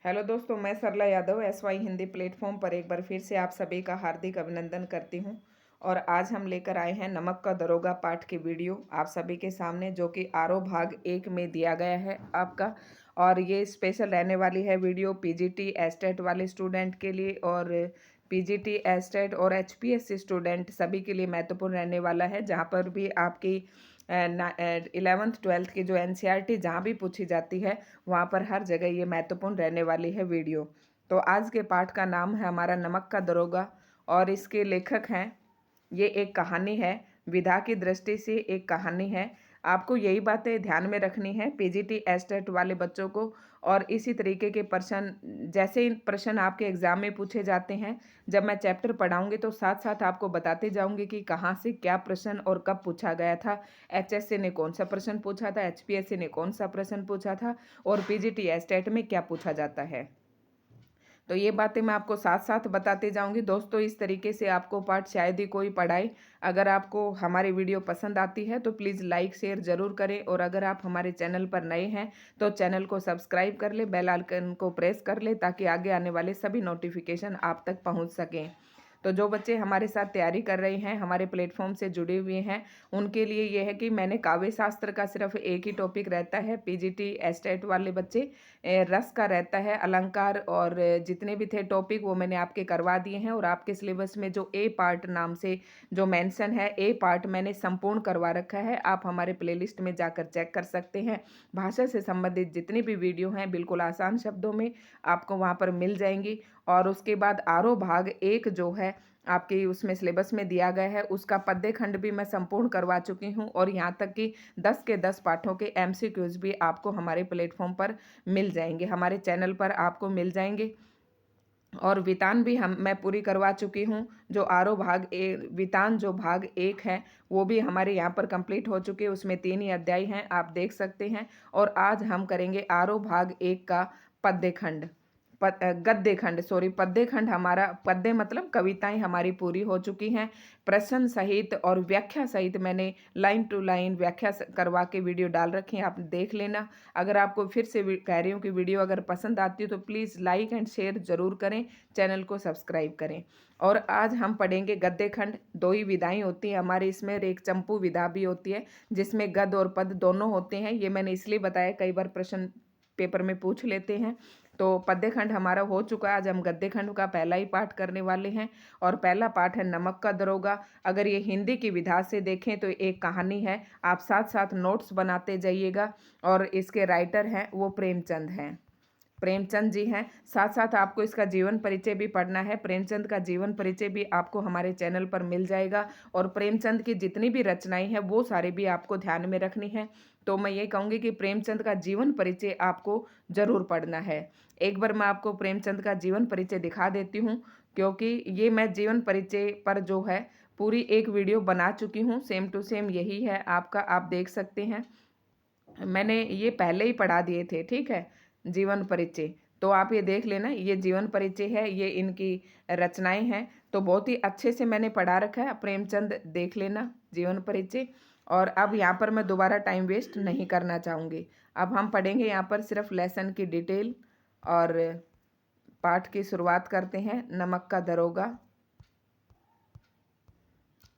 Hello दोस्तों, मैं सरला Yadav SY Hindi platform पर एक बार फिर से आप सभी का हार्दिक अभिनंदन करती हूं। और आज हम लेकर आए हैं नमक का दरोगा पाठ की वीडियो आप सभी के सामने, जो कि आरो भाग 1 में दिया गया है आपका। और ये स्पेशल रहने वाली है वीडियो PGT एस्टेट वाले स्टूडेंट के लिए, और PGT एस्टेट और HPSC स्टूडेंट सभी के लिए महत्वपूर्ण रहने वाला है। जहाँ पर भी आपकी 11th 12th की जो NCERT जहाँ भी पूछी जाती है, वहाँ पर हर जगह ये महत्वपूर्ण रहने वाली है वीडियो। तो आज के पाठ का नाम है हमारा नमक का दरोगा, और इसके लेखक हैं, ये एक कहानी है, विधा की दृष्टि से एक कहानी है। आपको यही बातें ध्यान में रखनी है PGT एस्टेट वाले बच्चों को। और इसी तरीके के प्रश्न, जैसे इन प्रश्न आपके एग्जाम में पूछे जाते हैं, जब मैं चैप्टर पढ़ाऊंगी तो साथ साथ आपको बताते जाऊंगी कि कहाँ से क्या प्रश्न और कब पूछा गया था। HSC ने कौन सा प्रश्न पूछा था, HPSC ने कौन सा प्रश्न पूछा था, और PGT एस्टेट में क्या पूछा जाता है। तो ये बातें मैं आपको साथ साथ बताते जाऊंगी दोस्तों। इस तरीके से आपको पाठ शायद ही कोई पढ़ाए। अगर आपको हमारी वीडियो पसंद आती है तो प्लीज़ लाइक शेयर ज़रूर करें, और अगर आप हमारे चैनल पर नए हैं तो चैनल को सब्सक्राइब कर ले, बेल आइकन को प्रेस कर ले, ताकि आगे आने वाले सभी नोटिफिकेशन आप तक पहुँच सकें। तो जो बच्चे हमारे साथ तैयारी कर रहे हैं, हमारे प्लेटफॉर्म से जुड़े हुए हैं, उनके लिए ये है कि मैंने काव्य शास्त्र का सिर्फ एक ही टॉपिक रहता है। PGT एस्टेट वाले बच्चे रस का रहता है, अलंकार और जितने भी थे टॉपिक वो मैंने आपके करवा दिए हैं। और आपके सिलेबस में जो A पार्ट नाम से जो मेंशन है, A पार्ट मैंने संपूर्ण करवा रखा है। आप हमारे प्लेलिस्ट में जाकर चेक कर सकते हैं। भाषा से संबंधित जितनी भी वीडियो हैं बिल्कुल आसान शब्दों में आपको वहाँ पर मिल जाएंगी। और उसके बाद आरो भाग 1 जो है आपके उसमें सिलेबस में दिया गया है, उसका पद्य खंड भी मैं संपूर्ण करवा चुकी हूँ। और यहाँ तक कि 10 के 10 पाठों के MCQs भी आपको हमारे प्लेटफॉर्म पर मिल जाएंगे, हमारे चैनल पर आपको मिल जाएंगे। और वितान भी मैं पूरी करवा चुकी हूँ। जो आरो भाग वितान जो भाग 1 है वो भी हमारे यहाँ पर कंप्लीट हो चुके हैं। उसमें 3 ही अध्याय हैं, आप देख सकते हैं। और आज हम करेंगे आरो भाग 1 का पद्य खंड, गद्य खंड, सॉरी पद्य खंड। हमारा पद्य मतलब कविताएं हमारी पूरी हो चुकी हैं। प्रश्न सहित और व्याख्या सहित मैंने लाइन टू लाइन व्याख्या करवा के वीडियो डाल रखी है, आप देख लेना। अगर आपको फिर से कह रही हूँ कि वीडियो अगर पसंद आती हो तो प्लीज़ लाइक एंड शेयर ज़रूर करें, चैनल को सब्सक्राइब करें। और आज हम पढ़ेंगे गद्य खंड। 2 ही विधाएं होती हैं हमारे इसमें, और एक चंपू विधा भी होती है जिसमें गद्य और पद दोनों होते हैं। ये मैंने इसलिए बताया, कई बार प्रश्न पेपर में पूछ लेते हैं। तो पद्य खंड हमारा हो चुका है। आज हम गद्य खंड का पहला ही पाठ करने वाले हैं, और पहला पाठ है नमक का दरोगा। अगर ये हिंदी की विधा से देखें तो एक कहानी है, आप साथ साथ नोट्स बनाते जाइएगा। और इसके राइटर हैं वो प्रेमचंद हैं, प्रेमचंद जी हैं। साथ साथ आपको इसका जीवन परिचय भी पढ़ना है। प्रेमचंद का जीवन परिचय भी आपको हमारे चैनल पर मिल जाएगा। और प्रेमचंद की जितनी भी रचनाएं हैं वो सारी भी आपको ध्यान में रखनी है। तो मैं ये कहूँगी कि प्रेमचंद का जीवन परिचय आपको ज़रूर पढ़ना है। एक बार मैं आपको प्रेमचंद का जीवन परिचय दिखा देती हूँ, क्योंकि ये मैं जीवन परिचय पर जो है पूरी एक वीडियो बना चुकी हूँ। सेम टू सेम यही है आपका, आप देख सकते हैं। मैंने ये पहले ही पढ़ा दिए थे, ठीक है, जीवन परिचय। तो आप ये देख लेना, ये जीवन परिचय है, ये इनकी रचनाएं हैं। तो बहुत ही अच्छे से मैंने पढ़ा रखा है, प्रेमचंद देख लेना जीवन परिचय। और अब यहाँ पर मैं दोबारा टाइम वेस्ट नहीं करना चाहूँगी। अब हम पढ़ेंगे यहाँ पर सिर्फ लेसन की डिटेल। और पाठ की शुरुआत करते हैं, नमक का दरोगा।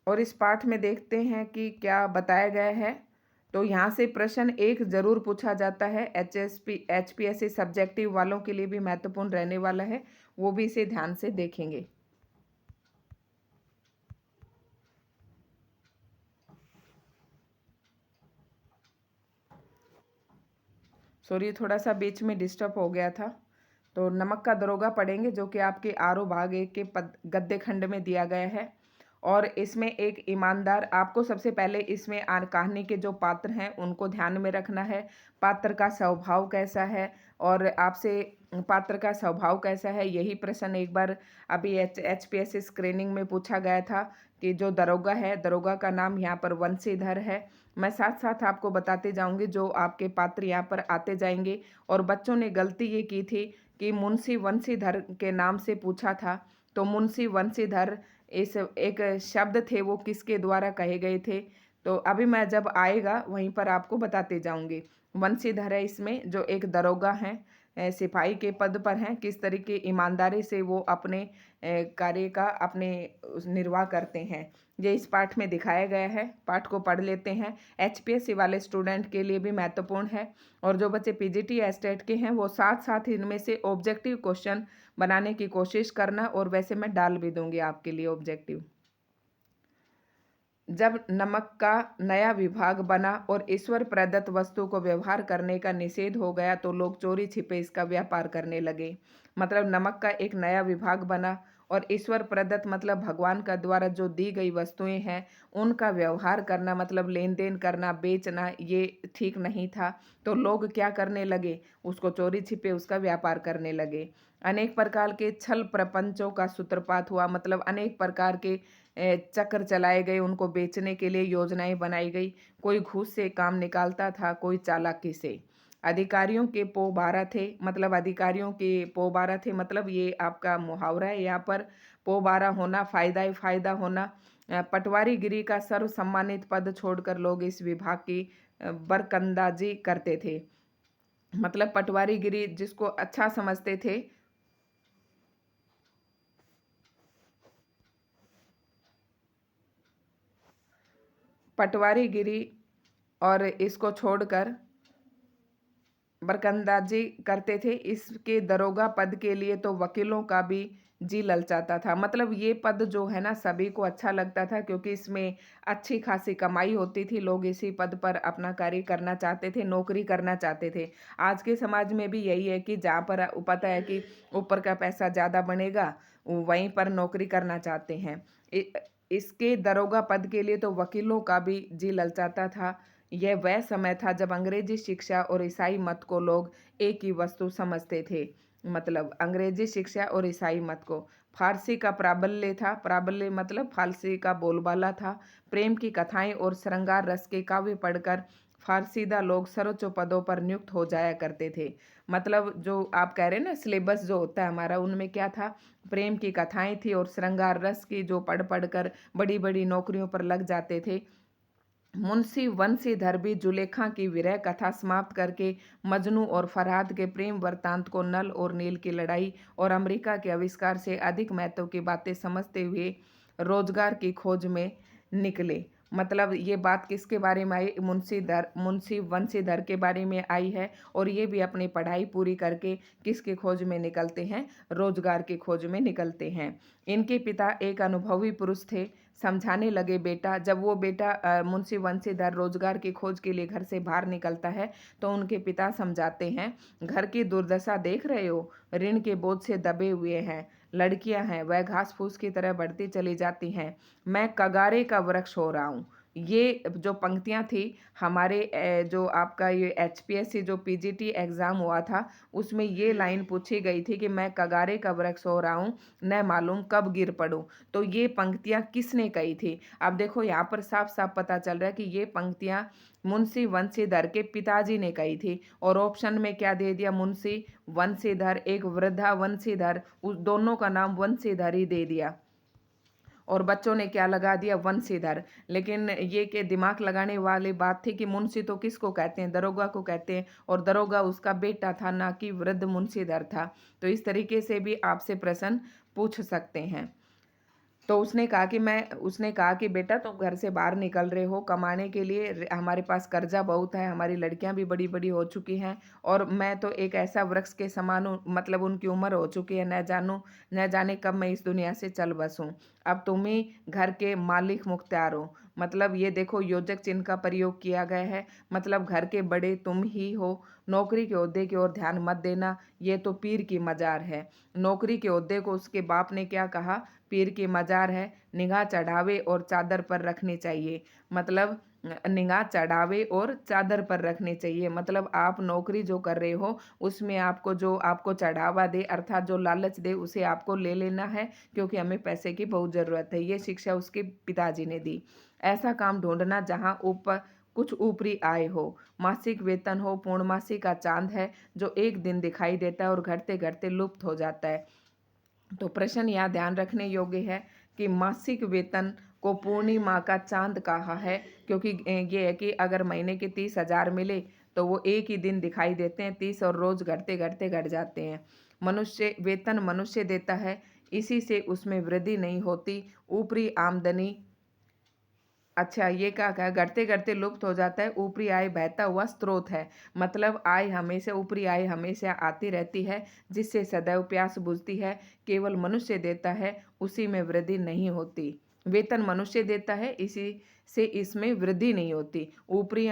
और इस पाठ में देखते हैं कि क्या बताया गया है। तो यहाँ से प्रश्न 1 जरूर पूछा जाता है, HPSC सब्जेक्टिव वालों के लिए भी महत्वपूर्ण रहने वाला है, वो भी इसे ध्यान से देखेंगे। सॉरी, थोड़ा सा बीच में डिस्टर्ब हो गया था। तो नमक का दरोगा पढ़ेंगे, जो कि आपके आरो भाग 1 के गद्य खंड में दिया गया है। और इसमें एक ईमानदार, आपको सबसे पहले इसमें कहानी के जो पात्र हैं उनको ध्यान में रखना है। पात्र का स्वभाव कैसा है, और आपसे पात्र का स्वभाव कैसा है, यही प्रश्न एक बार अभी HPSC स्क्रीनिंग में पूछा गया था कि जो दरोगा है, दरोगा का नाम यहाँ पर वंशीधर है। मैं साथ साथ आपको बताते जाऊंगी जो आपके पात्र यहाँ पर आते जाएंगे। और बच्चों ने गलती ये की थी कि मुंशी वंशीधर के नाम से पूछा था। तो मुंशी वंशीधर इस एक शब्द थे, वो किसके द्वारा कहे गए थे। तो अभी मैं जब आएगा वहीं पर आपको बताते जाऊंगी। वंशीधर है इसमें, जो एक दरोगा हैं, सिपाही के पद पर हैं, किस तरीके ईमानदारी से वो अपने कार्य का अपने निर्वाह करते हैं, ये इस पाठ में दिखाया गया है। पाठ को पढ़ लेते हैं। एचपीएससी वाले स्टूडेंट के लिए भी महत्वपूर्ण है, और जो बच्चे पीजीटी या स्टेट के हैं वो साथ साथ इनमें से ऑब्जेक्टिव क्वेश्चन बनाने की कोशिश करना, और वैसे मैं डाल भी दूंगी आपके लिए ऑब्जेक्टिव। जब नमक का नया विभाग बना और ईश्वर प्रदत्त वस्तु को व्यवहार करने का निषेध हो गया तो लोग चोरी छिपे इसका व्यापार करने लगे। मतलब नमक का एक नया विभाग बना और ईश्वर प्रदत्त मतलब भगवान का द्वारा जो दी गई वस्तुएं हैं उनका व्यवहार करना, मतलब लेन देन करना, बेचना, ये ठीक नहीं था। तो लोग क्या करने लगे, उसको चोरी छिपे उसका व्यापार करने लगे। अनेक प्रकार के छल प्रपंचों का सूत्रपात हुआ, मतलब अनेक प्रकार के चक्र चलाए गए, उनको बेचने के लिए योजनाएं बनाई गई। कोई घूस से काम निकालता था, कोई चालाकी से। अधिकारियों के पो 12 थे, मतलब अधिकारियों के पो 12 थे, मतलब ये आपका मुहावरा है यहाँ पर। पो 12 होना, फायदा ही फायदा होना। पटवारी गिरी का सर्व सम्मानित पद छोड़कर लोग इस विभाग की बरकंदाजी करते थे। मतलब पटवारी गिरी जिसको अच्छा समझते थे, पटवारी गिरी और इसको छोड़कर बरकंदाजी करते थे। इसके दरोगा पद के लिए तो वकीलों का भी जी ललचाता था। मतलब ये पद जो है ना सभी को अच्छा लगता था, क्योंकि इसमें अच्छी खासी कमाई होती थी। लोग इसी पद पर अपना कार्य करना चाहते थे, नौकरी करना चाहते थे। आज के समाज में भी यही है कि जहाँ पर पता है कि ऊपर का पैसा ज़्यादा बनेगा, वहीं पर नौकरी करना चाहते हैं। इसके दरोगा पद के लिए तो वकीलों का भी जी ललचाता था। यह वह समय था जब अंग्रेजी शिक्षा और ईसाई मत को लोग एक ही वस्तु समझते थे। मतलब अंग्रेजी शिक्षा और ईसाई मत को। फारसी का प्राबल्य था, प्राबल्य मतलब फारसी का बोलबाला था। प्रेम की कथाएं और श्रृंगार रस के काव्य पढ़कर फारसीदा लोग सर्वोच्च पदों पर नियुक्त हो जाया करते थे। मतलब जो आप कह रहे हैं ना सिलेबस जो होता है हमारा, उनमें क्या था, प्रेम की कथाएं थी और श्रृंगार रस की जो पढ़ पढ़ कर बड़ी बड़ी नौकरियों पर लग जाते थे। मुंशी वंशीधर भी जुलेखा की विरह कथा समाप्त करके मजनू और फरहाद के प्रेम वृत्तांत को, नल और नील की लड़ाई और अमेरिका के आविष्कार से अधिक महत्व की बातें समझते हुए रोजगार की खोज में निकले। मतलब ये बात किसके बारे में आई, मुंशी वंशीधर के बारे में आई है। और ये भी अपनी पढ़ाई पूरी करके किसकी खोज में निकलते हैं, रोजगार की खोज में निकलते हैं। इनके पिता एक अनुभवी पुरुष थे। समझाने लगे बेटा, जब वो बेटा मुंशी वंशीधर रोजगार की खोज के लिए घर से बाहर निकलता है तो उनके पिता समझाते हैं, घर की दुर्दशा देख रहे हो, ऋण के बोझ से दबे हुए हैं, लड़कियां हैं वह घास फूस की तरह बढ़ती चली जाती हैं, मैं कगारे का वृक्ष हो रहा हूँ। ये जो पंक्तियां थी हमारे जो आपका ये एचपीएससी जो पीजीटी एग्जाम हुआ था उसमें ये लाइन पूछी गई थी कि मैं कगारे का वृक्ष हो रहा हूँ, न मालूम कब गिर पड़ूं। तो ये पंक्तियां किसने कही थी? अब देखो यहाँ पर साफ साफ पता चल रहा है कि ये पंक्तियां मुंशी वंशीधर के पिताजी ने कही थी। और ऑप्शन में क्या दे दिया, मुंशी वंशीधर, एक वृद्धा वंशीधर, उस दोनों का नाम वंशीधर ही दे दिया। और बच्चों ने क्या लगा दिया, वंशीधर। लेकिन ये के दिमाग लगाने वाली बात थी कि मुंशी तो किसको कहते हैं, दरोगा को कहते हैं, और दरोगा उसका बेटा था, ना कि वृद्ध मुंशीधर था। तो इस तरीके से भी आपसे प्रश्न पूछ सकते हैं। तो उसने कहा कि बेटा तुम घर से बाहर निकल रहे हो कमाने के लिए, हमारे पास कर्जा बहुत है, हमारी लड़कियां भी बड़ी बड़ी हो चुकी हैं, और मैं तो एक ऐसा वृक्ष के समान हूँ, मतलब उनकी उम्र हो चुकी है, न जाने कब मैं इस दुनिया से चल बसूं। अब तुम ही घर के मालिक मुख्तियार हो। मतलब ये देखो योजक चिन्ह का प्रयोग किया गया है, मतलब घर के बड़े तुम ही हो। नौकरी के ओहदे की ओर ध्यान मत देना, ये तो पीर की मजार है। नौकरी के ओहदे को उसके बाप ने क्या कहा, पीर की मजार है, निगाह चढ़ावे और चादर पर रखनी चाहिए। मतलब निगाह चढ़ावे और चादर पर रखनी चाहिए, मतलब आप नौकरी जो कर रहे हो उसमें आपको जो आपको चढ़ावा दे अर्थात जो लालच दे उसे आपको ले लेना है, क्योंकि हमें पैसे की बहुत ज़रूरत है। ये शिक्षा उसके पिताजी ने दी। ऐसा काम ढूंढना जहाँ ऊपर कुछ ऊपरी आय हो, मासिक वेतन हो, पूर्णमासी का चांद है जो एक दिन दिखाई देता है और घटते घटते लुप्त हो जाता है। तो प्रश्न यहाँ ध्यान रखने योग्य है कि मासिक वेतन को पूर्णिमा का चांद कहा है, क्योंकि ये है कि अगर महीने के 30,000 मिले तो वो एक ही दिन दिखाई देते हैं 30 और रोज़ घटते घटते घट जाते हैं। मनुष्य वेतन मनुष्य देता है, इसी से उसमें वृद्धि नहीं होती। ऊपरी आमदनी अच्छा ये क्या कहा घटते घटते लुप्त हो जाता है। ऊपरी आय बहता हुआ स्रोत है। मतलब आय हमेशा ऊपरी आय हमेशा आती रहती है, जिससे सदैव प्यास बुझती है। केवल मनुष्य देता है, उसी में वृद्धि नहीं होती। वेतन मनुष्य देता है, इसी से इसमें वृद्धि नहीं होती। ऊपरी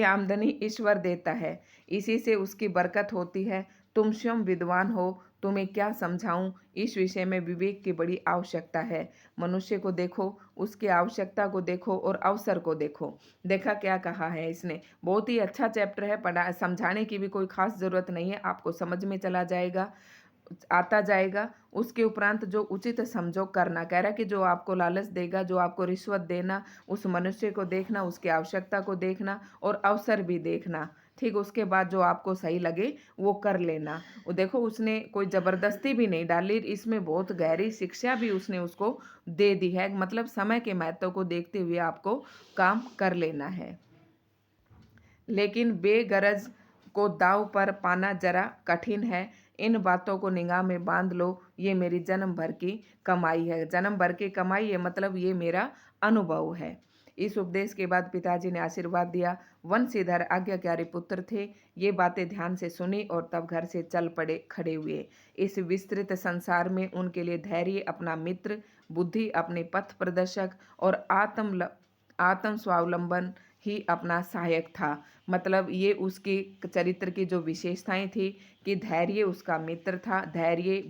आमदनी ईश्वर देता है, इसी से उसकी बरकत होती है। तुम स्वयं विद्वान हो, तुम्हें क्या समझाऊं। इस विषय में विवेक की बड़ी आवश्यकता है। मनुष्य को देखो, उसकी आवश्यकता को देखो और अवसर को देखो। देखा क्या कहा है इसने। बहुत ही अच्छा चैप्टर है, पढ़ा समझाने की भी कोई खास जरूरत नहीं है, आपको समझ में चला जाएगा, आता जाएगा। उसके उपरांत जो उचित समझो करना कह रहा है कि जो आपको लालच देगा, जो आपको रिश्वत देना, उस मनुष्य को देखना, उसकी आवश्यकता को देखना और अवसर भी देखना। ठीक उसके बाद जो आपको सही लगे वो कर लेना। वो देखो उसने कोई ज़बरदस्ती भी नहीं डाली, इसमें बहुत गहरी शिक्षा भी उसने उसको दे दी है। मतलब समय के महत्व को देखते हुए आपको काम कर लेना है। लेकिन बेगरज को दाव पर पाना जरा कठिन है। इन बातों को निगाह में बांध लो, ये मेरी जन्म भर की कमाई है। जन्म भर की कमाई है मतलब ये मेरा अनुभव है। इस उपदेश के बाद पिताजी ने आशीर्वाद दिया। वंशीधर आज्ञाकारी पुत्र थे। ये बातें ध्यान से सुनी और तब घर से चल पड़े खड़े हुए। इस विस्तृत संसार में उनके लिए धैर्य अपना मित्र, बुद्धि अपने पथ प्रदर्शक और आत्म स्वावलंबन ही अपना सहायक था। मतलब ये उसके चरित्र की जो विशेषताएं थी कि धैर्य उसका मित्र था, धैर्य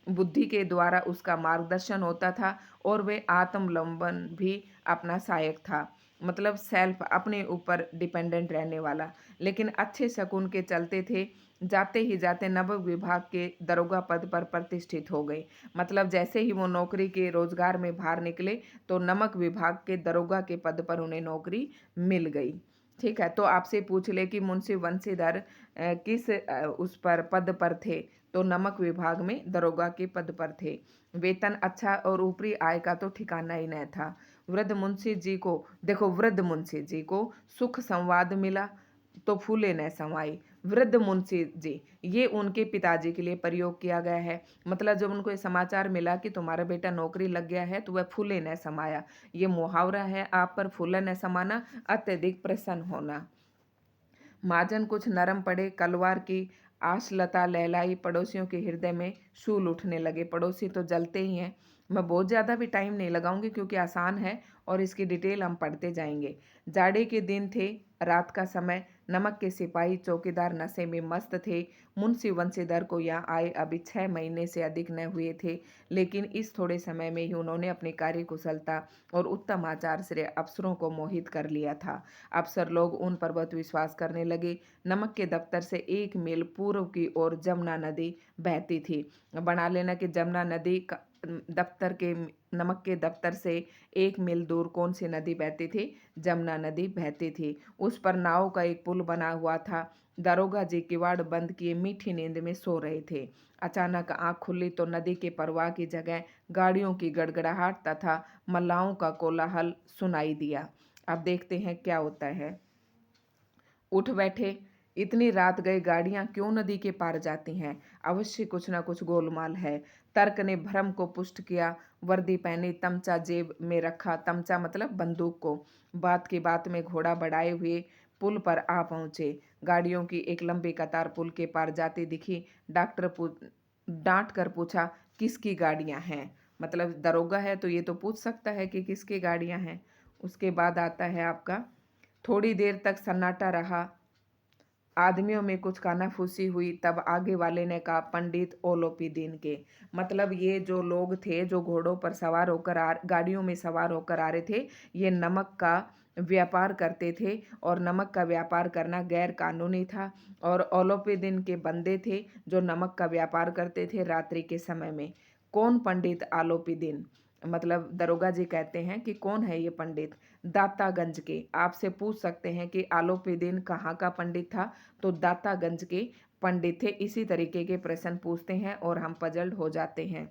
बुद्धि के द्वारा उसका मार्गदर्शन होता था और वे आत्मलंबन भी अपना सहायक था। मतलब सेल्फ अपने ऊपर डिपेंडेंट रहने वाला। लेकिन अच्छे शकुन के चलते थे, जाते ही जाते नव विभाग के दरोगा पद पर प्रतिष्ठित हो गए। मतलब जैसे ही वो नौकरी के रोजगार में बाहर निकले तो नमक विभाग के दरोगा के पद पर उन्हें नौकरी मिल गई। ठीक है, तो आपसे पूछ ले कि मुंशी वंशीधर किस उस पर पद पर थे, तो नमक विभाग में दरोगा के पद पर थे। वेतन अच्छा और ऊपरी आय का तो ठिकाना ही नहीं था। वृद्ध मुंशी जी को सुख संवाद मिला तो फूले न समाई। वृद्ध मुंशी जी, ये उनके पिताजी के लिए प्रयोग किया गया है। मतलब जब उनको ये समाचार मिला कि तुम्हारा बेटा नौकरी लग गया है तो वह फूले न समाया। ये मुहावरा है, आप पर फूला न समाना, अत्यधिक प्रसन्न होना। महाजन कुछ नरम पड़े, कलवार की आशलता लहलाई, पड़ोसियों के हृदय में शूल उठने लगे। पड़ोसी तो जलते ही हैं। मैं बहुत ज़्यादा भी टाइम नहीं लगाऊंगी क्योंकि आसान है और इसकी डिटेल हम पढ़ते जाएंगे। जाड़े के दिन थे, रात का समय। नमक के सिपाही चौकीदार नशे में मस्त थे। मुंशी वंशीधर को यहाँ आए अभी 6 महीने से अधिक न हुए थे, लेकिन इस थोड़े समय में ही उन्होंने अपनी कार्य कुशलता और उत्तम आचार से अफसरों को मोहित कर लिया था। अफसर लोग उन पर बहुत विश्वास करने लगे। नमक के दफ्तर से 1 मील पूर्व की ओर जमुना नदी बहती थी। बना लेना कि जमुना नदी दफ्तर के नमक के दफ्तर से 1 मील दूर कौन सी नदी बहती थी? जमुना नदी बहती थी। उस पर नाव का एक पुल बना हुआ था। दरोगा जी किवाड़ बंद किए मीठी नींद में सो रहे थे। अचानक आंख खुली तो नदी के प्रवाह की जगह गाड़ियों की गड़गड़ाहट तथा मल्लाहों का कोलाहल सुनाई दिया। अब देखते हैं क्या होता है। उठ बैठे, इतनी रात गए गाड़ियां क्यों नदी के पार जाती हैं? अवश्य कुछ ना कुछ गोलमाल है। तर्क ने भ्रम को पुष्ट किया। वर्दी पहनी, तमचा जेब में रखा, तमचा मतलब बंदूक को। बात की बात में घोड़ा बढ़ाए हुए पुल पर आ पहुंचे। गाड़ियों की एक लंबी कतार पुल के पार जाती दिखी। डांट कर पूछा, किसकी गाड़ियां हैं? मतलब दरोगा है तो ये तो पूछ सकता है कि किसकी गाड़ियां हैं। उसके बाद आता है आपका, थोड़ी देर तक सन्नाटा रहा। आदमियों में कुछ कानाफूसी हुई, तब आगे वाले ने कहा, पंडित ओलोपी दीन के। मतलब ये जो लोग थे जो घोड़ों पर सवार होकर गाड़ियों में सवार होकर आ रहे थे, ये नमक का व्यापार करते थे और नमक का व्यापार करना गैर कानूनी था। और ओलोपी दीन के बंदे थे जो नमक का व्यापार करते थे रात्रि के समय में। कौन पंडित आलोपी दीन? मतलब दरोगा जी कहते हैं कि कौन है ये पंडित? दातागंज के। आपसे पूछ सकते हैं कि आलोपी दीन कहाँ का पंडित था, तो दातागंज के पंडित थे। इसी तरीके के प्रश्न पूछते हैं और हम पजल्ड हो जाते हैं।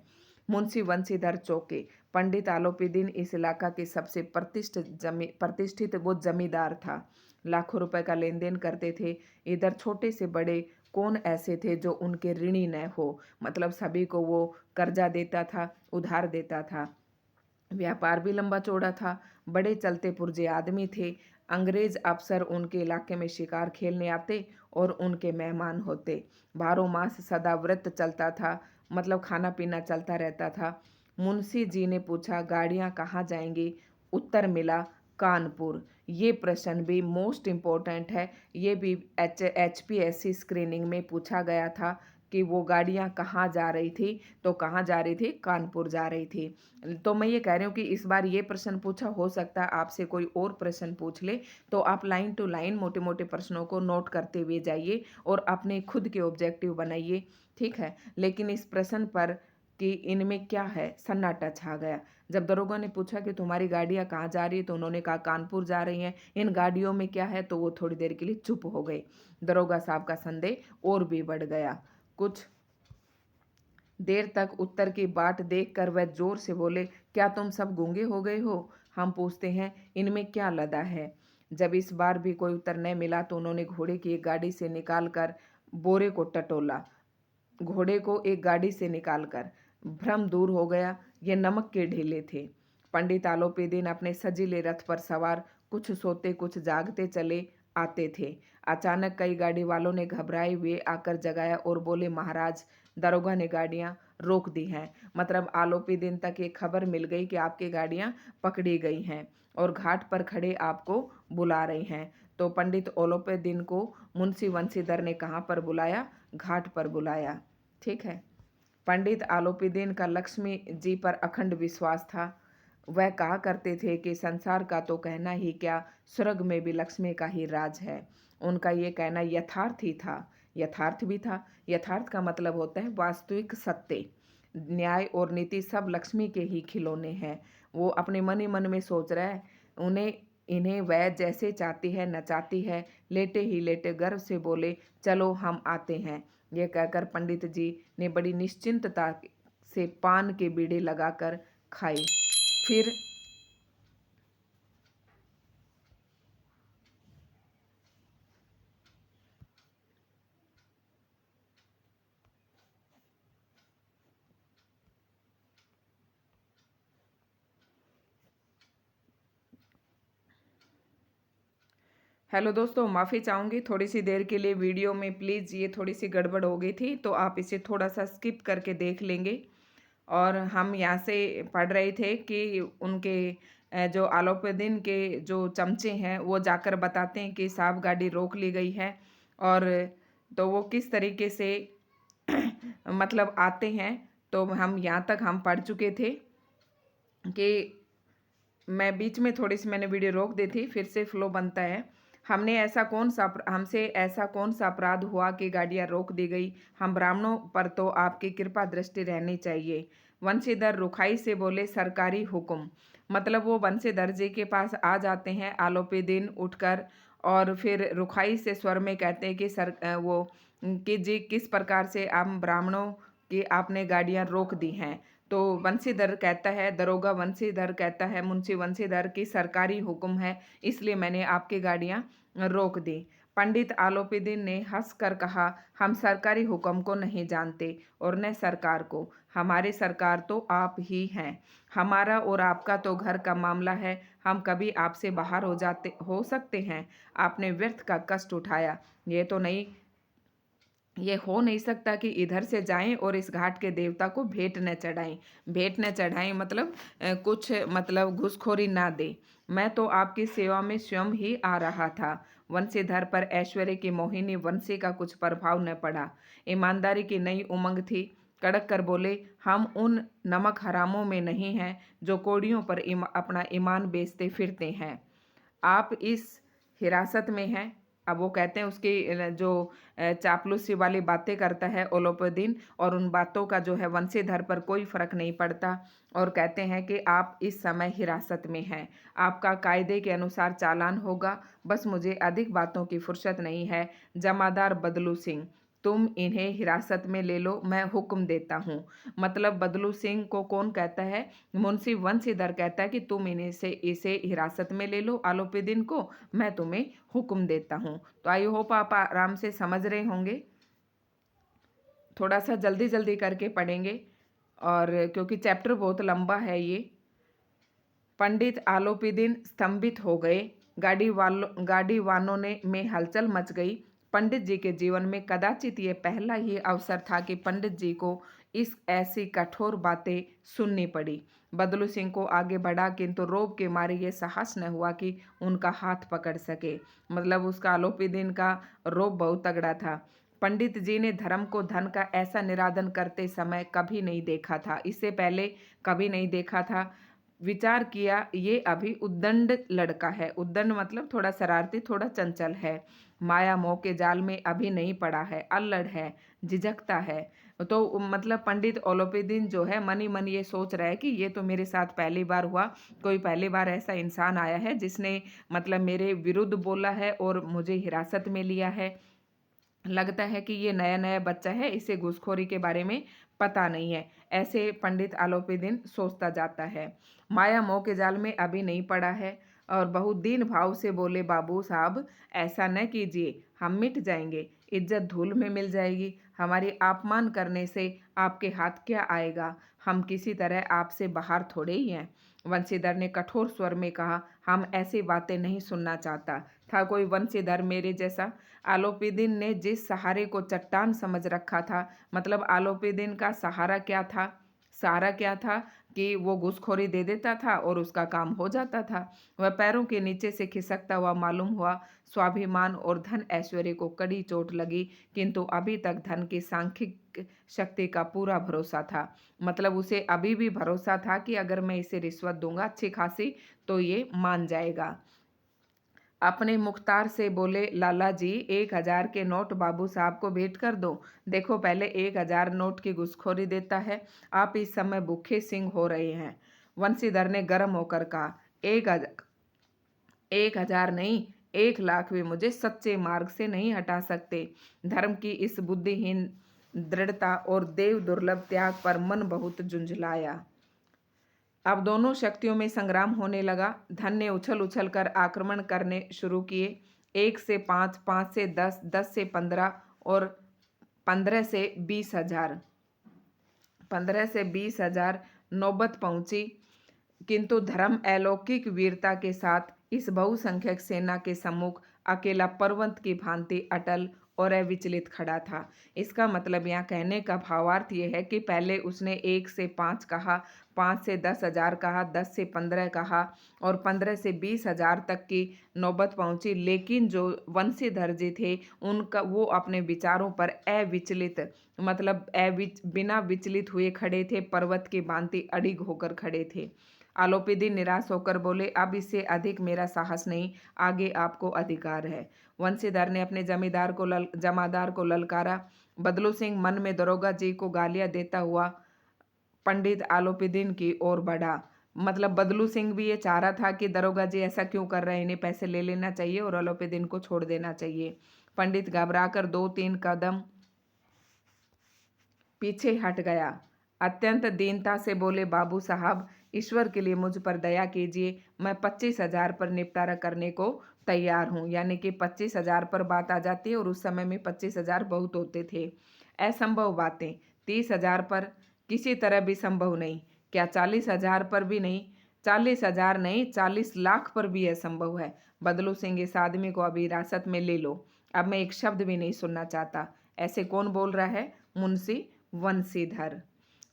मुंशी वंशीधर चौके। पंडित आलोपीदीन इस इलाका के सबसे प्रतिष्ठित वो जमींदार था। लाखों रुपए का लेन देन करते थे। इधर छोटे से बड़े कौन ऐसे थे जो उनके ऋणी न हो, मतलब सभी को वो कर्जा देता था, उधार देता था। व्यापार भी लंबा चौड़ा था। बड़े चलते पुर्जे आदमी थे। अंग्रेज अफसर उनके इलाके में शिकार खेलने आते और उनके मेहमान होते। 12 मास सदा व्रत चलता था, मतलब खाना पीना चलता रहता था। मुंशी जी ने पूछा, गाड़ियां कहाँ जाएंगी? उत्तर मिला, कानपुर। ये प्रश्न भी मोस्ट इम्पोर्टेंट है। ये भी HPSC स्क्रीनिंग में पूछा गया था कि वो गाड़ियां कहाँ जा रही थी, तो कहाँ जा रही थी? कानपुर जा रही थी। तो मैं ये कह रही हूँ कि इस बार ये प्रश्न पूछा, हो सकता है आपसे कोई और प्रश्न पूछ ले, तो आप लाइन टू लाइन मोटे मोटे प्रश्नों को नोट करते हुए जाइए और अपने खुद के ऑब्जेक्टिव बनाइए, ठीक है। लेकिन इस प्रश्न पर कि इनमें क्या है, सन्नाटा छा गया। जब दरोगा ने पूछा कि तुम्हारी गाड़ियाँ कहाँ जा रही है, तो उन्होंने कहा कानपुर जा रही हैं। इन गाड़ियों में क्या है? तो वो थोड़ी देर के लिए चुप हो गए। दरोगा साहब का संदेह और भी बढ़ गया। कुछ देर तक उत्तर की बाट देखकर वह जोर से बोले, क्या तुम सब गूंगे हो गए हो? हम पूछते हैं इनमें क्या लदा है। जब इस बार भी कोई उत्तर न मिला तो उन्होंने घोड़े की एक गाड़ी से निकालकर बोरे को टटोला। घोड़े को एक गाड़ी से निकालकर भ्रम दूर हो गया। ये नमक के ढेले थे। पंडित आलोपीदीन अपने सजीले रथ पर सवार कुछ सोते कुछ जागते चले आते थे। अचानक कई गाड़ी वालों ने घबराए हुए आकर जगाया और बोले, महाराज, दरोगा ने गाड़ियां रोक दी हैं। मतलब आलोपीदीन तक ये खबर मिल गई कि आपकी गाड़ियां पकड़ी गई हैं और घाट पर खड़े आपको बुला रही हैं। तो पंडित आलोपीदीन को मुंशी वंशीधर ने कहाँ पर बुलाया? घाट पर बुलाया, ठीक है। पंडित आलोपीदीन का लक्ष्मी जी पर अखंड विश्वास था। वह कहा करते थे कि संसार का तो कहना ही क्या, स्वर्ग में भी लक्ष्मी का ही राज है। उनका ये कहना यथार्थ ही था, यथार्थ भी था। यथार्थ का मतलब होता है वास्तविक सत्य। न्याय और नीति सब लक्ष्मी के ही खिलौने हैं। वो अपने मन ही मन में सोच रहा है, इन्हें वह जैसे चाहती है नचाती है। लेटे ही लेटे गर्व से बोले, चलो हम आते हैं। यह कहकर पंडित जी ने बड़ी निश्चिंतता से पान के बीड़े लगाकर खाए। फिर हेलो दोस्तों, माफ़ी चाहूँगी थोड़ी सी देर के लिए वीडियो में प्लीज़ ये थोड़ी सी गड़बड़ हो गई थी, तो आप इसे थोड़ा सा स्किप करके देख लेंगे। और हम यहाँ से पढ़ रहे थे कि उनके जो आलोपीदीन के जो चमचे हैं वो जाकर बताते हैं कि साहब गाड़ी रोक ली गई है। और तो वो किस तरीके से मतलब आते हैं, तो हम यहाँ तक हम पढ़ चुके थे कि मैं बीच में थोड़ी सी मैंने वीडियो रोक दी थी, फिर से फ्लो बनता है। हमसे ऐसा कौन सा अपराध हुआ कि गाड़ियाँ रोक दी गई? हम ब्राह्मणों पर तो आपकी कृपा दृष्टि रहनी चाहिए। वंशीधर रुखाई से बोले, सरकारी हुक्म। मतलब वो वंशीधर जी के पास आ जाते हैं आलोपीदीन उठकर, और फिर रुखाई से स्वर में कहते हैं कि कि जी किस प्रकार से आप ब्राह्मणों की आपने गाड़ियाँ रोक दी हैं। तो वंशीधर कहता है, दरोगा वंशीधर कहता है मुंशी वंशीधर की सरकारी हुक्म है, इसलिए मैंने आपकी गाड़ियां रोक दी। पंडित आलोपीदीन ने हंसकर कहा, हम सरकारी हुक्म को नहीं जानते और न सरकार को। हमारी सरकार तो आप ही हैं। हमारा और आपका तो घर का मामला है। हम कभी आपसे बाहर हो सकते हैं। आपने व्यर्थ का कष्ट उठाया। ये हो नहीं सकता कि इधर से जाएं और इस घाट के देवता को भेंट न चढ़ाएं। भेंट न चढ़ाएं मतलब कुछ मतलब घूसखोरी ना दे। मैं तो आपकी सेवा में स्वयं ही आ रहा था। वंशीधर पर ऐश्वर्य की मोहिनी वंशी का कुछ प्रभाव न पड़ा। ईमानदारी की नई उमंग थी। कड़क कर बोले, हम उन नमक हरामों में नहीं हैं जो कोड़ियों पर अपना ईमान बेचते फिरते हैं। आप इस हिरासत में हैं। अब वो कहते हैं उसकी जो चापलूसी वाली बातें करता है ओलोपीदीन, और उन बातों का जो है वंशीधर पर कोई फर्क नहीं पड़ता। और कहते हैं कि आप इस समय हिरासत में हैं। आपका कायदे के अनुसार चालान होगा। बस मुझे अधिक बातों की फुर्सत नहीं है। जमादार बदलू सिंह, तुम इन्हें हिरासत में ले लो, मैं हुक्म देता हूँ। मतलब बदलू सिंह को कौन कहता है? मुंशी वंशीधर कहता है कि तुम इन्हें से इसे हिरासत में ले लो आलोपीदीन को, मैं तुम्हें हुक्म देता हूँ। तो आई होप आप आराम से समझ रहे होंगे। थोड़ा सा जल्दी जल्दी करके पढ़ेंगे और क्योंकि चैप्टर बहुत लंबा है ये। पंडित आलोपीदीन स्तंभित हो गए। गाड़ी वानों ने में हलचल मच गई। पंडित जी के जीवन में कदाचित ये पहला ही अवसर था कि पंडित जी को इस ऐसी कठोर बातें सुननी पड़ी। बदलू सिंह को आगे बढ़ा, किंतु रोब के मारे ये साहस न हुआ कि उनका हाथ पकड़ सके। मतलब उसका आलोपीदीन का रोब बहुत तगड़ा था। पंडित जी ने धर्म को धन का ऐसा निरादन करते समय कभी नहीं देखा था, इससे पहले कभी नहीं देखा था। विचार किया, ये अभी उद्दंड लड़का है। उद्दंड मतलब थोड़ा शरारती, थोड़ा चंचल है। माया मोह के जाल में अभी नहीं पड़ा है, अल्लड़ है, झिझकता है। तो मतलब पंडित ओलोपीदीन जो है मन ही मन ये सोच रहा है कि ये तो मेरे साथ पहली बार हुआ। कोई पहली बार ऐसा इंसान आया है जिसने मतलब मेरे विरुद्ध बोला है और मुझे हिरासत में लिया है। लगता है कि ये नया नया बच्चा है, इसे घूसखोरी के बारे में पता नहीं है। ऐसे पंडित आलोपीदीन सोचता जाता है। माया मोह के जाल में अभी नहीं पड़ा है और बहुत दीन भाव से बोले, बाबू साहब ऐसा न कीजिए, हम मिट जाएंगे, इज्जत धूल में मिल जाएगी। हमारी अपमान करने से आपके हाथ क्या आएगा? हम किसी तरह आपसे बाहर थोड़े ही हैं। वंशीधर ने कठोर स्वर में कहा, हम ऐसी बातें नहीं सुनना चाहता। था कोई वंशीधर मेरे जैसा? आलोपीदीन ने जिस सहारे को चट्टान समझ रखा था, मतलब आलोपीदीन का सहारा क्या था? सहारा क्या था कि वो घूसखोरी दे देता था और उसका काम हो जाता था। वह पैरों के नीचे से खिसकता हुआ मालूम हुआ। स्वाभिमान और धन ऐश्वर्य को कड़ी चोट लगी, किंतु अभी तक धन की सांख्यिक शक्ति का पूरा भरोसा था। मतलब उसे अभी भी भरोसा था कि अगर मैं इसे रिश्वत दूंगा अच्छी खासी तो ये मान जाएगा। अपने मुख्तार से बोले, लाला जी 1,000 के नोट बाबू साहब को भेंट कर दो। देखो पहले 1,000 नोट की घुसखोरी देता है। आप इस समय भूखे सिंह हो रहे हैं। वंशीधर ने गर्म होकर कहा, 1,000 नहीं, 1,00,000 भी मुझे सच्चे मार्ग से नहीं हटा सकते। धर्म की इस बुद्धिहीन दृढ़ता और देव दुर्लभ त्याग पर मन बहुत झुंझलाया। अब दोनों शक्तियों में संग्राम होने लगा। धन ने उछल उछल कर आक्रमण करने शुरू किए। 1 से 5, 5 से 10, 10 से 15 और 15 से 20,000, 15 से 20,000 नौबत पहुंची। किंतु धर्म अलौकिक वीरता के साथ इस बहुसंख्यक सेना के सम्मुख अकेला पर्वत की भांति अटल और अविचलित खड़ा था। इसका मतलब यहाँ कहने का भावार्थ ये है कि पहले उसने 1 से 5 कहा, 5 से 10,000 कहा, 10 से 15 कहा और 15 से 20,000 तक की नौबत पहुंची, लेकिन जो वंशीधर जी थे उनका वो अपने विचारों पर अविचलित, मतलब बिना विचलित हुए खड़े थे, पर्वत की भांति अडिग होकर खड़े थे। आलोपीदीन निराश होकर बोले, अब इससे अधिक मेरा साहस नहीं, आगे आपको अधिकार है। वंशीधर ने अपने जमादार को ललकारा। बदलू सिंह मन में दरोगा जी को गालियां देता हुआ पंडित आलोपीदीन की ओर बढ़ा। मतलब बदलू सिंह भी ये चाह रहा था कि दरोगा जी ऐसा क्यों कर रहे हैं, इन्हें पैसे ले लेना चाहिए और आलोपीदीन को छोड़ देना चाहिए। पंडित घबराकर 2-3 कदम पीछे हट गया। अत्यंत दीनता से बोले, बाबू साहब ईश्वर के लिए मुझ पर दया कीजिए, मैं 25,000 पर निपटारा करने को तैयार हूँ। यानी कि 25,000 पर बात आ जाती है और उस समय में 25,000 बहुत होते थे। असंभव बातें 30,000 पर किसी तरह भी संभव नहीं। क्या 40,000 पर भी नहीं? 40,000 नहीं, 40 लाख पर भी असंभव है। बदलू सिंह, इस आदमी को अभी हिरासत में ले लो, अब मैं एक शब्द भी नहीं सुनना चाहता। ऐसे कौन बोल रहा है? मुंशी वंशीधर।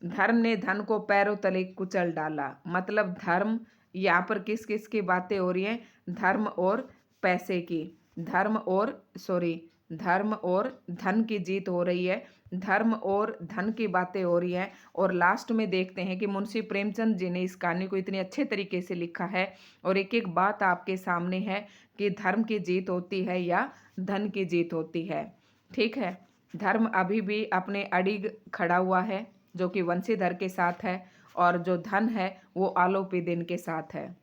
धर्म ने धन को पैरों तले कुचल डाला। मतलब धर्म, यहाँ पर किस किस की बातें हो रही हैं? धर्म और पैसे की, धर्म और धन की जीत हो रही है। धर्म और धन की बातें हो रही हैं और लास्ट में देखते हैं कि मुंशी प्रेमचंद जी ने इस कहानी को इतने अच्छे तरीके से लिखा है और एक एक बात आपके सामने है कि धर्म की जीत होती है या धन की जीत होती है। ठीक है, धर्म अभी भी अपने अडिग खड़ा हुआ है जो कि वंशीधर के साथ है और जो धन है वो आलोपीदीन के साथ है।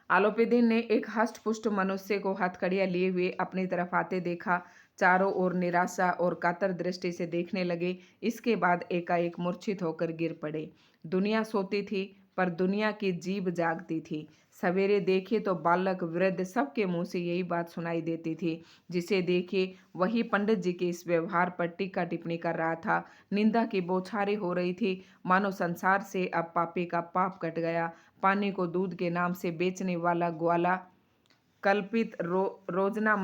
आलोपीदीन ने एक हष्ट पुष्ट मनुष्य को हथकड़ियां लिए हुए अपनी तरफ आते देखा। चारों ओर निराशा और कातर दृष्टि से देखने लगे। इसके बाद एकाएक मूर्छित होकर गिर पड़े। दुनिया सोती थी, पर दुनिया की जीभ जागती थी। सवेरे देखे तो बालक वृद्ध सबके मुंह से यही बात सुनाई देती थी। जिसे देखे वही पंडित जी के इस व्यवहार पर टीका टिप्पणी कर रहा था। निंदा की बौछारें हो रही थी, मानो संसार से अब पापी का पाप कट गया। पानी को दूध के नाम से बेचने वाला ग्वाला, कल्पित रोजना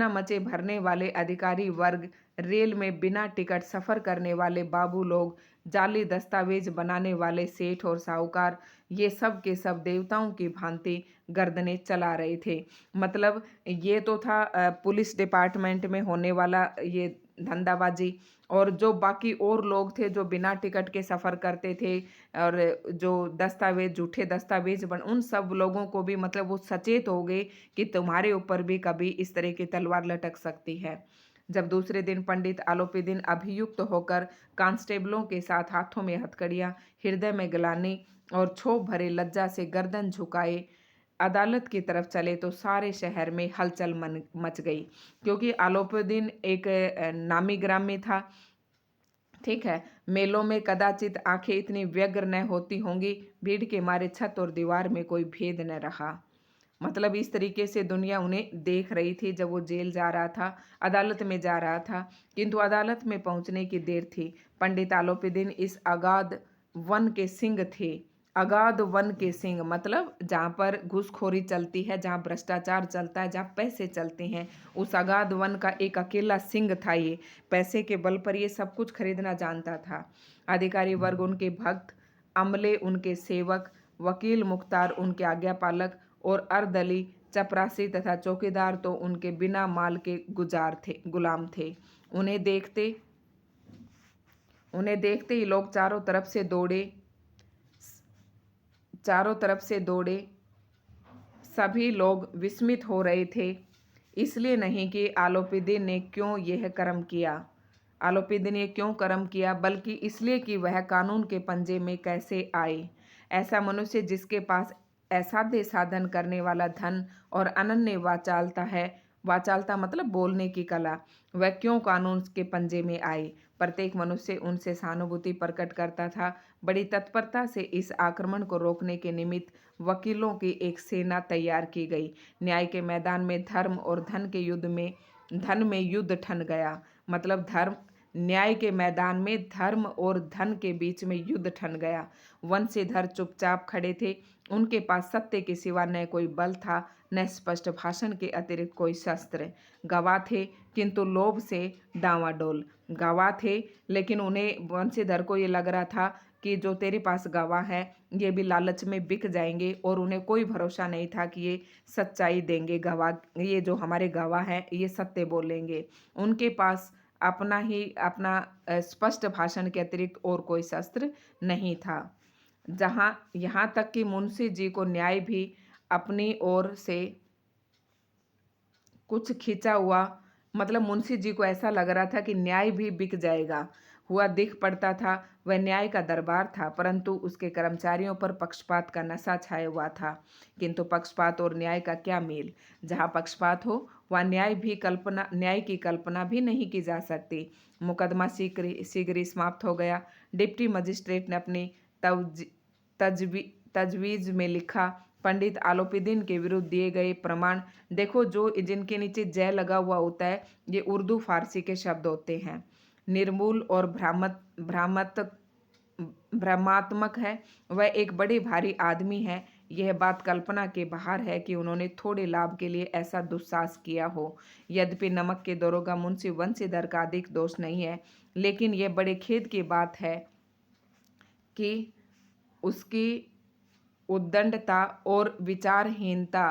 मचे भरने वाले अधिकारी वर्ग, रेल में बिना टिकट सफर करने वाले बाबू लोग, जाली दस्तावेज बनाने वाले सेठ और साहूकार, ये सब के सब देवताओं की भांति गर्दनें चला रहे थे। मतलब ये तो था पुलिस डिपार्टमेंट में होने वाला ये धंधाबाजी। और जो बाकी और लोग थे जो बिना टिकट के सफ़र करते थे और जो दस्तावेज झूठे दस्तावेज बन, उन सब लोगों को भी मतलब वो सचेत हो गए कि तुम्हारे ऊपर भी कभी इस तरह की तलवार लटक सकती है। जब दूसरे दिन पंडित आलोपीदीन अभियुक्त होकर कांस्टेबलों के साथ हाथों में हथकड़ियां, हृदय में ग्लानि और क्षोभ भरे लज्जा से गर्दन झुकाए अदालत की तरफ चले तो सारे शहर में हलचल मच गई। क्योंकि आलोपीदीन एक नामी ग्रामी था। ठीक है, मेलों में कदाचित आंखें इतनी व्यग्र न होती होंगी, भीड़ के मारे छत और दीवार में कोई भेद न रहा। मतलब इस तरीके से दुनिया उन्हें देख रही थी जब वो जेल जा रहा था, अदालत में जा रहा था। किंतु अदालत में पहुंचने की देर थी। पंडित आलोपीदीन इस अगाध वन के सिंह थे। अगाध वन के सिंह मतलब जहाँ पर घूसखोरी चलती है, जहाँ भ्रष्टाचार चलता है, जहाँ पैसे चलते हैं, उस अगाध वन का एक अकेला सिंह था ये। पैसे के बल पर ये सब कुछ खरीदना जानता था। अधिकारी वर्ग उनके भक्त, अमले उनके सेवक, वकील मुख्तार उनके आज्ञापालक और अर्दली, चपरासी तथा चौकीदार तो उनके बिना माल के गुलाम थे। उन्हें देखते ही लोग चारों तरफ से दौड़े। सभी लोग विस्मित हो रहे थे। इसलिए नहीं कि आलोपीदीन ने क्यों कर्म किया, बल्कि इसलिए कि वह कानून के पंजे में कैसे आए। ऐसा मनुष्य जिसके पास असाध्य साधन करने वाला धन और अनन्य वाचालता मतलब बोलने की कला, वह क्यों कानून के पंजे में आए। प्रत्येक मनुष्य उनसे सहानुभूति प्रकट करता था। बड़ी तत्परता से इस आक्रमण को रोकने के निमित्त वकीलों की एक सेना तैयार की गई। न्याय के मैदान में धर्म और धन में युद्ध ठन गया। मतलब न्याय के मैदान में धर्म और धन के बीच में युद्ध ठन गया। वंशीधर चुपचाप खड़े थे। उनके पास सत्य के सिवा न कोई बल था, न स्पष्ट भाषण के अतिरिक्त कोई शस्त्र। गवाह थे किंतु लोभ से डांवाडोल। गवाह थे लेकिन उन्हें वंशीधर को ये लग रहा था कि जो तेरे पास गवाह है ये भी लालच में बिक जाएंगे, और उन्हें कोई भरोसा नहीं था कि ये सच्चाई देंगे। ये जो हमारे गवाह हैं ये सत्य बोलेंगे। उनके पास अपना स्पष्ट भाषण के अतिरिक्त और कोई शस्त्र नहीं था। यहाँ तक कि मुंशी जी को न्याय भी अपनी ओर से कुछ खींचा हुआ, मतलब मुंशी जी को ऐसा लग रहा था कि न्याय भी बिक जाएगा हुआ दिख पड़ता था। वह न्याय का दरबार था, परंतु उसके कर्मचारियों पर पक्षपात का नशा छाया हुआ था। किंतु पक्षपात और न्याय का क्या मेल। जहाँ पक्षपात हो वहाँ न्याय की कल्पना भी नहीं की जा सकती। मुकदमा शीघ्र ही समाप्त हो गया। डिप्टी मजिस्ट्रेट ने अपनी तजवीज़ में लिखा, पंडित आलोपीदीन के विरुद्ध दिए गए प्रमाण देखो। जिनके नीचे जय लगा हुआ होता है ये उर्दू फारसी के शब्द होते हैं। निर्मूल और भ्रमात्मक है। वह एक बड़े भारी आदमी है। यह बात कल्पना के बाहर है कि उन्होंने थोड़े लाभ के लिए ऐसा दुस्साहस किया हो। यद्यपि नमक के दरोगा मुंशी वंशीधर का अधिक दोष नहीं है, लेकिन यह बड़े खेद की बात है कि उसकी उद्दंडता और विचारहीनता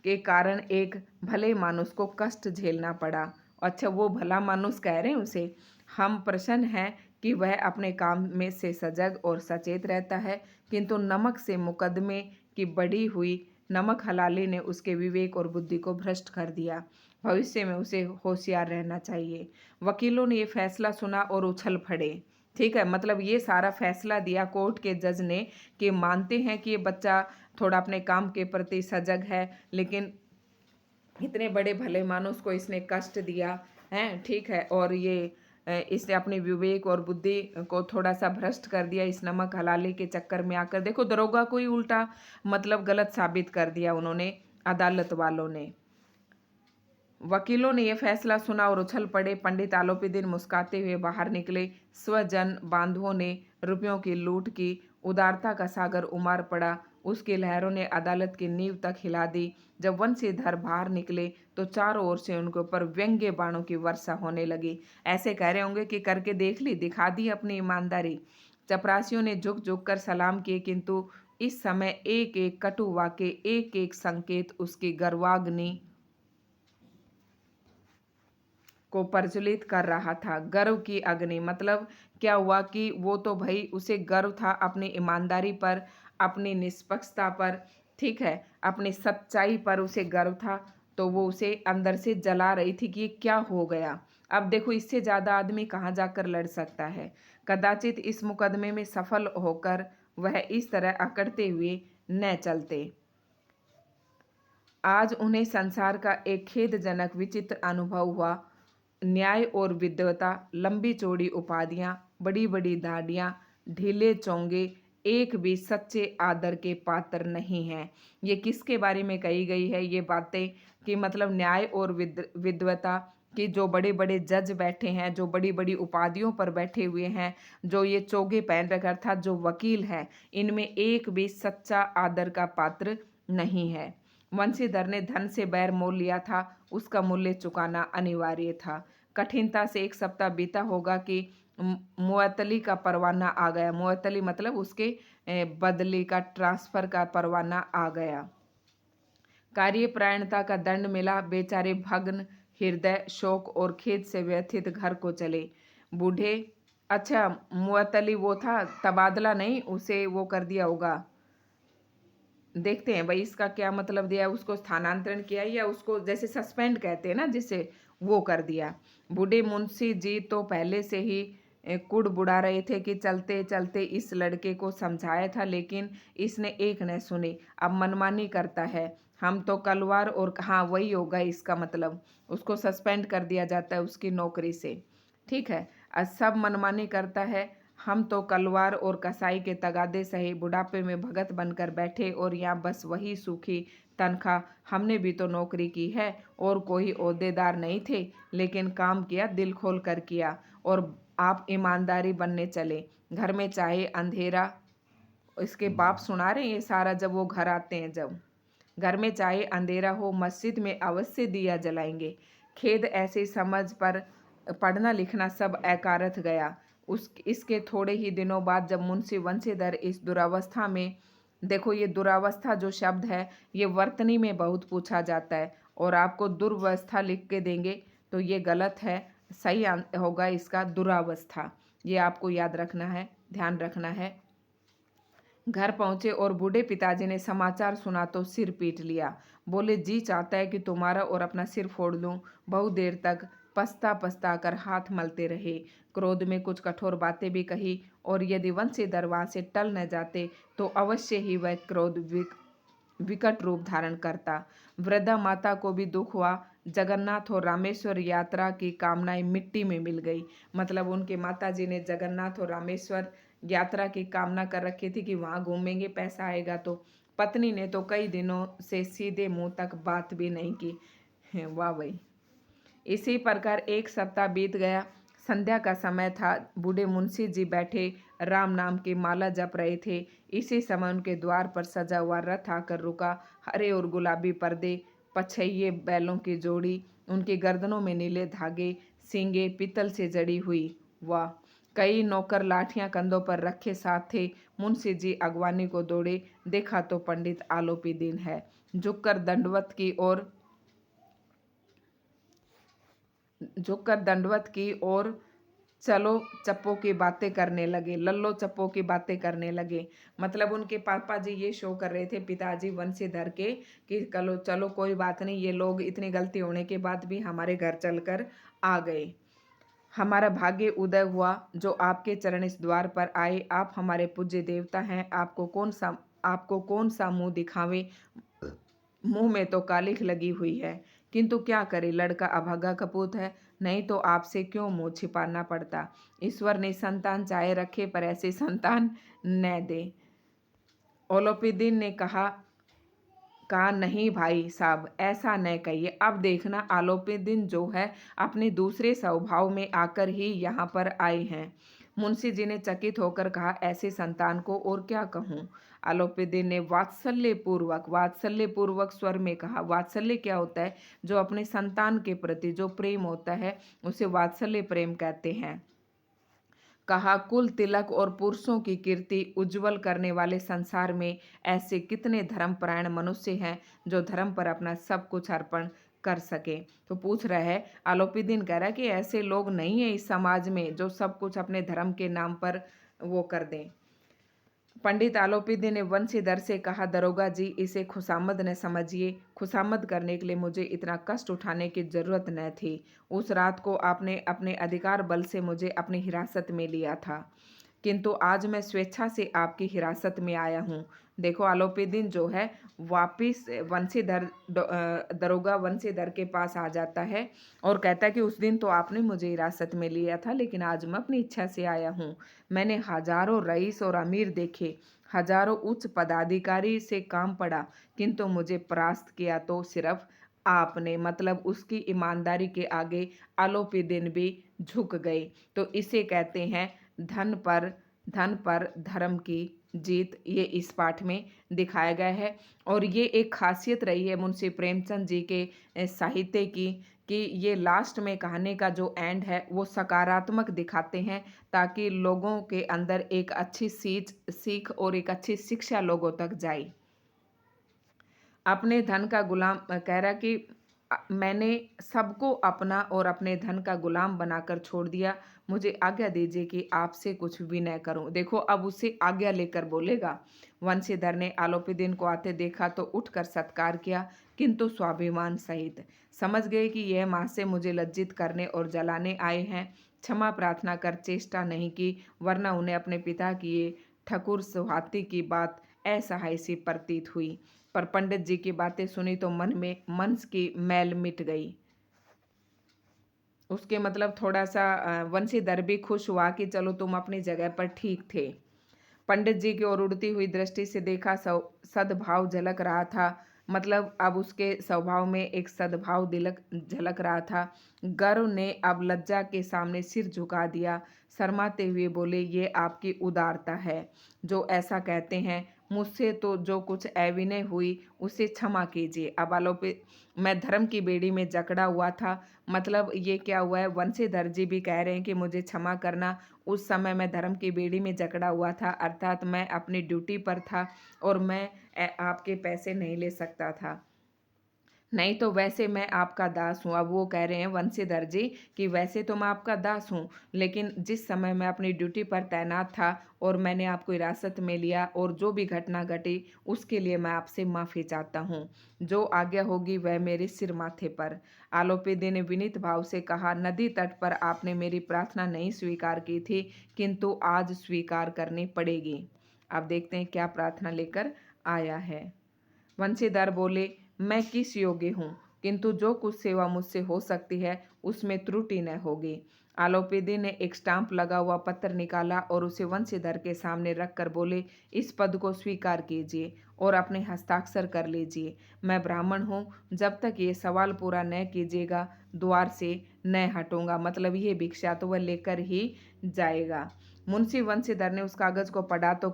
के कारण एक भले मानुष को कष्ट झेलना पड़ा। अच्छा, वो भला मानुष कह रहे हैं उसे। हम प्रसन्न हैं कि वह अपने काम में से सजग और सचेत रहता है, किंतु नमक से मुकदमे की बढ़ी हुई नमक हलाली ने उसके विवेक और बुद्धि को भ्रष्ट कर दिया। भविष्य में उसे होशियार रहना चाहिए। वकीलों ने ये फैसला सुना और उछल पड़े। ठीक है, मतलब ये सारा फैसला दिया कोर्ट के जज ने कि मानते हैं कि ये बच्चा थोड़ा अपने काम के प्रति सजग है, लेकिन इतने बड़े भले मानुस को इसने कष्ट दिया है, ठीक है, और ये इसने अपने विवेक और बुद्धि को थोड़ा सा भ्रष्ट कर दिया इस नमक हलाले के चक्कर में आकर। देखो दरोगा को ही उल्टा मतलब गलत साबित कर दिया उन्होंने, अदालत वालों ने। वकीलों ने यह फैसला सुना और उछल पड़े। पंडित आलोपीदीन मुस्कुराते हुए बाहर निकले। स्वजन बांधुओं ने रुपयों की लूट की। उदारता का सागर उमार पड़ा। उसकी लहरों ने अदालत की नींव तक हिला दी। जब वंशीधर बाहर निकले तो चारों ओर से उनके ऊपर व्यंग्य बाणों की वर्षा होने लगी। ऐसे कह रहे होंगे कि करके देख ली, दिखा दी अपनी ईमानदारी। चपरासियों ने झुक झुक कर सलाम किए, किंतु इस समय एक एक कटु वाक्य, एक एक संकेत उसकी गर्वाग्नि को प्रज्वलित कर रहा था। गर्व की अग्नि मतलब क्या हुआ कि वो तो भाई उसे गर्व था अपनी ईमानदारी पर, अपनी निष्पक्षता पर, ठीक है, अपनी सच्चाई पर उसे गर्व था। तो वो उसे अंदर से जला रही थी कि ये क्या हो गया। अब देखो इससे ज़्यादा आदमी कहाँ जाकर लड़ सकता है। कदाचित इस मुकदमे में सफल होकर वह इस तरह अकड़ते हुए न चलते। आज उन्हें संसार का एक खेदजनक विचित्र अनुभव हुआ। न्याय और विद्वता, लंबी चौड़ी उपाधियां, बड़ी बड़ी दाढ़ियां, ढीले चोंगे एक भी सच्चे आदर के पात्र नहीं हैं। ये किसके बारे में कही गई है ये बातें कि मतलब न्याय और विद्वता कि जो बड़े बड़े जज बैठे हैं, जो बड़ी बड़ी उपाधियों पर बैठे हुए हैं, जो ये चोगे पहन रखा अर्थात जो वकील हैं, इनमें एक भी सच्चा आदर का पात्र नहीं है। वंशीधर ने धन से बैर मोल लिया था, उसका मूल्य चुकाना अनिवार्य था। कठिनता से एक सप्ताह बीता होगा कि मुअत्तली का परवाना आ गया। मुअत्तली मतलब उसके बदले का, ट्रांसफर का परवाना आ गया। कार्यपरायणता का दंड मिला। बेचारे भग्न हृदय, शोक और खेद से व्यथित घर को चले। बूढ़े, अच्छा मुअत्तली वो था, तबादला नहीं, उसे वो कर दिया होगा। देखते हैं भाई इसका क्या मतलब दिया, उसको स्थानांतरण किया या उसको जैसे सस्पेंड कहते हैं ना जिसे, वो कर दिया। बूढ़े मुंशी जी तो पहले से ही कुड़ बुड़ा रहे थे कि चलते चलते इस लड़के को समझाया था, लेकिन इसने एक न सुनी। अब मनमानी करता है। हम तो कलवार और हाँ वही होगा इसका मतलब, उसको सस्पेंड कर दिया जाता है उसकी नौकरी से, ठीक है। आज सब मनमानी करता है। हम तो कलवार और कसाई के तगादे सहे बुढ़ापे में भगत बनकर बैठे और यहाँ बस वही सूखी तनख्वाह। हमने भी तो नौकरी की है और कोई ओहदेदार नहीं थे, लेकिन काम किया, दिल खोल कर किया। और आप ईमानदारी बनने चले। घर में चाहे अंधेरा, इसके बाप सुना रहे हैं ये सारा जब वो घर आते हैं, जब घर में चाहे अंधेरा हो मस्जिद में अवश्य दिया जलाएंगे। खेद ऐसी समझ पर पढ़ना लिखना सब अकारथ गया। उस इसके थोड़े ही दिनों बाद जब मुंशी वंशीधर इस दुरावस्था में, देखो ये दुरावस्था जो शब्द है ये वर्तनी में बहुत पूछा जाता है, और आपको दुर्वस्था लिख के देंगे तो ये गलत है, सही होगा इसका दुरावस्था। ये आपको याद रखना है, ध्यान रखना है। घर पहुंचे और बूढ़े पिताजी ने समाचार सुना तो सिर पीट लिया। बोले जी चाहता है कि तुम्हारा और अपना सिर फोड़ लूं। बहुत देर तक पछता पछता कर हाथ मलते रहे। क्रोध में कुछ कठोर बातें भी कही, और यदि वंशीधर वहां से टल न जाते तो अवश्य ही वह क्रोध विकट रूप धारण करता। वृद्धा माता को भी दुख हुआ। जगन्नाथ और रामेश्वर यात्रा की कामनाएं मिट्टी में मिल गई। मतलब उनके माताजी ने जगन्नाथ और रामेश्वर यात्रा की कामना कर रखी थी कि वहां घूमेंगे, पैसा आएगा तो। पत्नी ने तो कई दिनों से सीधे मुंह तक बात भी नहीं की। वाह भाई। इसी प्रकार एक सप्ताह बीत गया। संध्या का समय था। बूढ़े मुंशी जी बैठे राम नाम की माला जप रहे थे। इसी समय उनके द्वार पर सजा हुआ रथ आकर रुका। हरे और गुलाबी पर्दे, पछैये बैलों की जोड़ी, उनकी गर्दनों में नीले धागे, सींगे पीतल से जड़ी हुई। वाह। कई नौकर लाठियां कंधों पर रखे साथ थे। मुंशी जी अगवानी को दौड़े। देखा तो पंडित आलोपीदीन है। झुककर दंडवत की और चलो चप्पो की बातें करने लगे, लल्लो चप्पो की बातें करने लगे। मतलब उनके पापा जी ये शो कर रहे थे, पिताजी वंशीधर के, कि चलो चलो कोई बात नहीं, ये लोग इतनी गलती होने के बाद भी हमारे घर चलकर आ गए। हमारा भाग्य उदय हुआ जो आपके चरण इस द्वार पर आए। आप हमारे पूज्य देवता हैं। आपको कौन सा मुंह दिखावे, मुंह में तो कालिख लगी हुई है। किंतु क्या करे, लड़का अभागा कपूत है, नहीं तो आपसे क्यों मुंह छिपाना पड़ता। ईश्वर ने संतान चाहे रखे पर ऐसी संतान न दे। ओलोपीदिन ने कहा नहीं भाई साहब, ऐसा न कहिए। अब देखना, आलोपीदिन जो है अपने दूसरे स्वभाव में आकर ही यहाँ पर आए हैं। मुंशी जी ने चकित होकर कहा, ऐसे संतान को और क्या कहूँ। आलोपीदिन ने वात्सल्यपूर्वक स्वर में कहा। वात्सल्य क्या होता है? जो अपने संतान के प्रति जो प्रेम होता है उसे वात्सल्य प्रेम कहते हैं। कहा, कुल तिलक और पुरुषों की कीर्ति उज्जवल करने वाले संसार में ऐसे कितने धर्मपरायण मनुष्य हैं जो धर्म पर अपना सब कुछ अर्पण कर सके। तो पूछ रहा है, आलोपीदीन कह रहा है कि ऐसे लोग नहीं है इस समाज में जो सब कुछ अपने धर्म के नाम पर वो कर दें। पंडित आलोपीदीन ने वंशीधर से कहा, दरोगा जी, इसे खुशामद न समझिए। खुशामद करने के लिए मुझे इतना कष्ट उठाने की जरूरत न थी। उस रात को आपने अपने अधिकार बल से मुझे अपनी हिरासत में लिया था, किंतु आज मैं स्वेच्छा से आपकी हिरासत में आया हूँ। देखो, आलोपीदीन जो है वापिस दरोगा वंशीधर के पास आ जाता है और कहता है कि उस दिन तो आपने मुझे हिरासत में लिया था, लेकिन आज मैं अपनी इच्छा से आया हूँ। मैंने हजारों रईस और अमीर देखे, हजारों उच्च पदाधिकारी से काम पड़ा, किंतु मुझे परास्त किया तो सिर्फ आपने। मतलब उसकी ईमानदारी के आगे आलोपीदीन भी झुक गए। तो इसे कहते हैं धन पर धर्म की जीत। ये इस पाठ में दिखाया गया है और ये एक खासियत रही है मुंशी प्रेमचंद जी के साहित्य की कि ये लास्ट में कहानी का जो एंड है वो सकारात्मक दिखाते हैं, ताकि लोगों के अंदर एक अच्छी सीख और एक अच्छी शिक्षा लोगों तक जाए। अपने धन का गुलाम कह रहा कि मैंने सबको अपना और अपने धन का गुलाम बनाकर छोड़ दिया। मुझे आज्ञा दीजिए कि आपसे कुछ भी न करूं। देखो, अब उसे आज्ञा लेकर बोलेगा। वंशीधर ने आलोपीदीन को आते देखा तो उठकर सत्कार किया, किंतु स्वाभिमान सहित। समझ गए कि यह महाशय मुझे लज्जित करने और जलाने आए हैं। क्षमा प्रार्थना कर चेष्टा नहीं की, वरना उन्हें अपने पिता की ये ठकुर सुहाती की बात असहाय सी प्रतीत हुई। पर पंडित जी की बातें सुनी तो मन की मैल मिट गई। उसके मतलब थोड़ा सा वंशीधर भी खुश हुआ कि चलो तुम अपनी जगह पर ठीक थे। पंडित जी की ओर उड़ती हुई दृष्टि से देखा, सद्भाव झलक रहा था। मतलब अब उसके स्वभाव में एक सद्भाव झलक रहा था। गर्व ने अब लज्जा के सामने सिर झुका दिया। शर्माते हुए बोले, ये आपकी उदारता है जो ऐसा कहते हैं। मुझसे तो जो कुछ अविनय हुई उसे क्षमा कीजिए। अब आलोपी मैं धर्म की बेड़ी में जकड़ा हुआ था। मतलब ये क्या हुआ है, वंशीधर जी भी कह रहे हैं कि मुझे क्षमा करना। उस समय मैं धर्म की बेड़ी में जकड़ा हुआ था, अर्थात मैं अपनी ड्यूटी पर था और मैं आपके पैसे नहीं ले सकता था, नहीं तो वैसे मैं आपका दास हूँ। अब वो कह रहे हैं वंशीधर जी कि वैसे तो मैं आपका दास हूँ, लेकिन जिस समय मैं अपनी ड्यूटी पर तैनात था और मैंने आपको हिरासत में लिया और जो भी घटना घटी उसके लिए मैं आपसे माफ़ी चाहता हूँ। जो आज्ञा होगी वह मेरे सिर माथे पर। आलोपीदीन ने विनीत भाव से कहा, नदी तट पर आपने मेरी प्रार्थना नहीं स्वीकार की थी, किंतु आज स्वीकार करनी पड़ेगी। अब देखते हैं क्या प्रार्थना लेकर आया है। वंशीधर बोले, मैं किस योग्य हूँ, किंतु जो कुछ सेवा मुझसे हो सकती है उसमें त्रुटि न होगी। आलोपीदीन ने एक स्टाम्प लगा हुआ पत्र निकाला और उसे वंशीधर के सामने रखकर बोले, इस पद को स्वीकार कीजिए और अपने हस्ताक्षर कर लीजिए। मैं ब्राह्मण हूँ, जब तक ये सवाल पूरा न कीजिएगा द्वार से न हटूंगा। मतलब ये भिक्षा तो वह लेकर ही जाएगा। मुंशी वंशीधर ने उस कागज को पढ़ा तो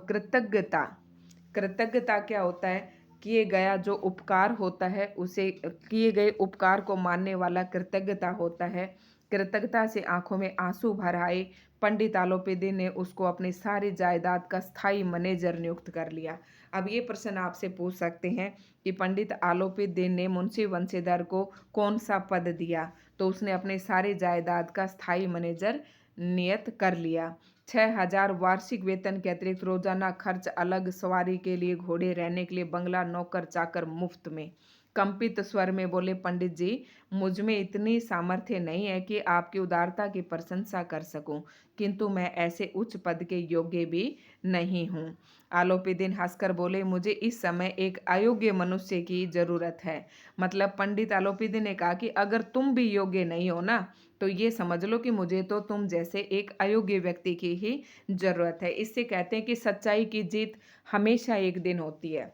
कृतज्ञता क्या होता है? किए गया जो उपकार होता है उसे, किए गए उपकार को मानने वाला कृतज्ञता होता है। कृतज्ञता से आंखों में आंसू भर आए। पंडित आलोपीदीन ने उसको अपनी सारी जायदाद का स्थायी मैनेजर नियुक्त कर लिया। अब ये प्रश्न आपसे पूछ सकते हैं कि पंडित आलोपीदीन ने मुंशी वंशीधर को कौन सा पद दिया? तो उसने अपने सारी जायदाद का स्थायी मैनेजर नियत कर लिया। 6,000 वार्षिक वेतन के अतिरिक्त रोजाना खर्च अलग, सवारी के लिए घोड़े, रहने के लिए बंगला, नौकर चाकर मुफ्त में। कंपित स्वर में बोले, पंडित जी, मुझ में इतनी सामर्थ्य नहीं है कि आपकी उदारता की प्रशंसा कर सकूं, किंतु मैं ऐसे उच्च पद के योग्य भी नहीं हूँ। आलोपीदीन हंसकर बोले, मुझे इस समय एक अयोग्य मनुष्य की जरूरत है। मतलब पंडित आलोपीदीन ने कहा कि अगर तुम भी योग्य नहीं हो ना, तो ये समझ लो कि मुझे तो तुम जैसे एक अयोग्य व्यक्ति की ही जरूरत है। इससे कहते हैं कि सच्चाई की जीत हमेशा एक दिन होती है।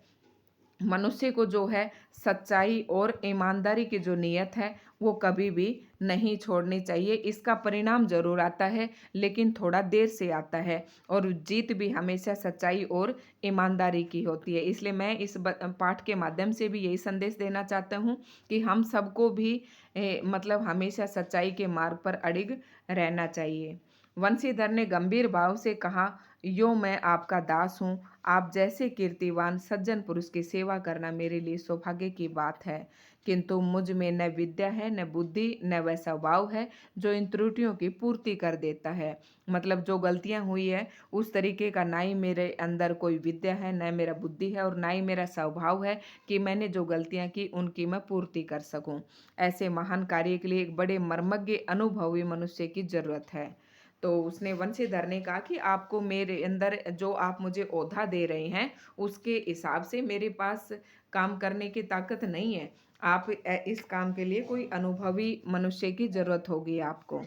मनुष्य को जो है सच्चाई और ईमानदारी की जो नीयत है वो कभी भी नहीं छोड़नी चाहिए। इसका परिणाम जरूर आता है, लेकिन थोड़ा देर से आता है, और जीत भी हमेशा सच्चाई और ईमानदारी की होती है। इसलिए मैं इस पाठ के माध्यम से भी यही संदेश देना चाहता हूँ कि हम सबको भी मतलब हमेशा सच्चाई के मार्ग पर अडिग रहना चाहिए। वंशीधर ने गंभीर भाव से कहा, यो मैं आपका दास हूँ। आप जैसे कीर्तिवान सज्जन पुरुष की सेवा करना मेरे लिए सौभाग्य की बात है, किंतु मुझ में न विद्या है, न बुद्धि, न वह स्वभाव है जो इन त्रुटियों की पूर्ति कर देता है। मतलब जो गलतियां हुई है उस तरीके का ना ही मेरे अंदर कोई विद्या है, न मेरा बुद्धि है, और ना ही मेरा स्वभाव है कि मैंने जो गलतियां की उनकी मैं पूर्ति कर सकूं। ऐसे महान कार्य के लिए एक बड़े मर्मज्ञ अनुभवी मनुष्य की जरूरत है। तो उसने वंशीधर ने कहा कि आपको मेरे अंदर जो आप मुझे ओहदा दे रहे हैं उसके हिसाब से मेरे पास काम करने की ताकत नहीं है। आप इस काम के लिए कोई अनुभवी मनुष्य की जरूरत होगी आपको।